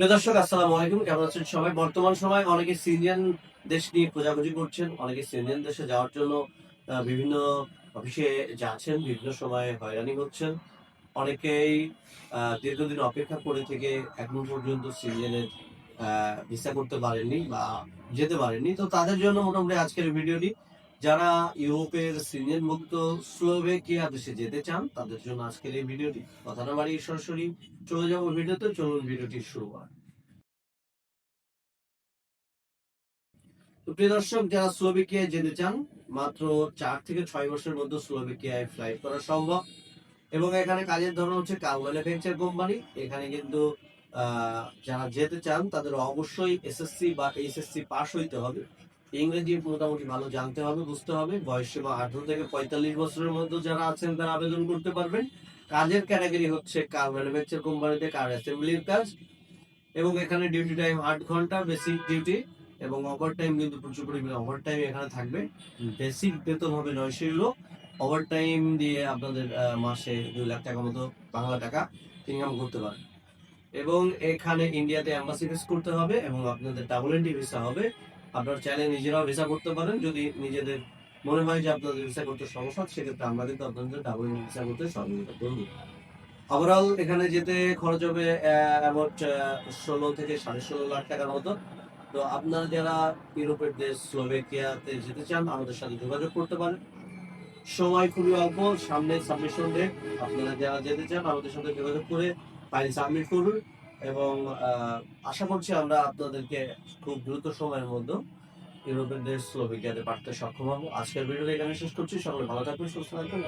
প্রিয় দর্শক, আসসালামু আলাইকুম। কেমন আছেন সবাই? বর্তমান সময়ে অনেকে সিনিয়ন দেশ নিয়ে খোঁজাখুঁজি করছেন। অনেকে সিনিয়ন দেশে যাওয়ার জন্য বিভিন্ন অফিসে যাচ্ছেন, বিভিন্ন সময়ে হয়রানি হচ্ছেন। অনেকেই দীর্ঘদিন অপেক্ষা করে থেকে এখন পর্যন্ত সিনিয়নের ভিসা করতে পারেননি বা যেতে পারেননি। তো তাদের জন্য মোটামুটি আজকের ভিডিওটি। যারা ইউরোপের সিনিয়ন মুক্ত স্লোভাকিয়া দেশে যেতে চান, তাদের জন্য আজকের এই ভিডিওটি। কথা না বাড়িয়ে সরাসরি চলে যাব ভিডিওতে। চলুন ভিডিওটি শুরু করা। তো প্রিয় দর্শক, যারা স্লোভাকিয়ায় যেতে চান, মাত্র 4 থেকে 6 মাসের মধ্যে স্লোভাকিয়ায় ফ্লাইট করা সম্ভব। এবং এখানে কাজের ধরন হচ্ছে কার ম্যানুফ্যাকচার কোম্পানি। এখানে কিন্তু যারা যেতে চান তাদের অবশ্যই এসএসসি বা এইচএসসি পাস হইতে হবে। ইংরেজি মোটামুটি ভালো জানতে হবে, বুঝতে হবে। বয়সসীমা 18 থেকে 45 বছরের মধ্যে যারা আছেন তারা আবেদন করতে পারবেন। কাজের ক্যাটাগরি হচ্ছে কার ম্যানুফ্যাকচার কোম্পানিতে কার অ্যাসেম্বলির কাজ। এবং এখানে ডিউটি টাইম 8 ঘন্টা বেসিক ডিউটি, এবং ওভারটাইম কিন্তু প্রচুর পরিমাণে ওভারটাইম এখানে থাকবে। বেসিক বেতন হবে 900 ইউরো। ওভারটাইম দিয়ে আপনাদের মাসে 2 লাখ টাকা মতো বাংলা টাকা ইনকাম করতে পারেন। এবং এখানে ইন্ডিয়াতে এম্বাসি ফেস করতে হবে এবং আপনাদের ডাবল এন্ট্রি ভিসা হবে। আপনারা চাইলে নিজেরাও ভিসা করতে পারেন। যদি নিজেদের মনে হয় যে আপনাদের ভিসা করতে সমস্যা হচ্ছে, সেক্ষেত্রে আমরা কিন্তু আপনাদের ডাবল এন্ট্রি ভিসা করতে সহযোগিতা করব। ওভারঅল এখানে যেতে খরচ হবে অ্যাবাউট 16 থেকে 16.5 লাখ টাকার মতো। তো আপনারা যারা ইউরোপের দেশ স্লোভাকিয়াতে যেতে চান, আমাদের সাথে যোগাযোগ করতে পারেন। সময় খুবই অল্প, সামনে সাবমিশন ডেট। আপনারা যারা যেতে চান আমাদের সাথে যোগাযোগ করে ফাইল সাবমিট করুন, এবং আশা করছি আমরা আপনাদেরকে খুব দ্রুত সময়ের মধ্যে ইউরোপের দেশ স্লোভাকিয়াতে পাঠাতে সক্ষম হবো। আজকের ভিডিওটা এখানে শেষ করছি। সকলে ভালো থাকবেন, সুস্থ থাকবেন।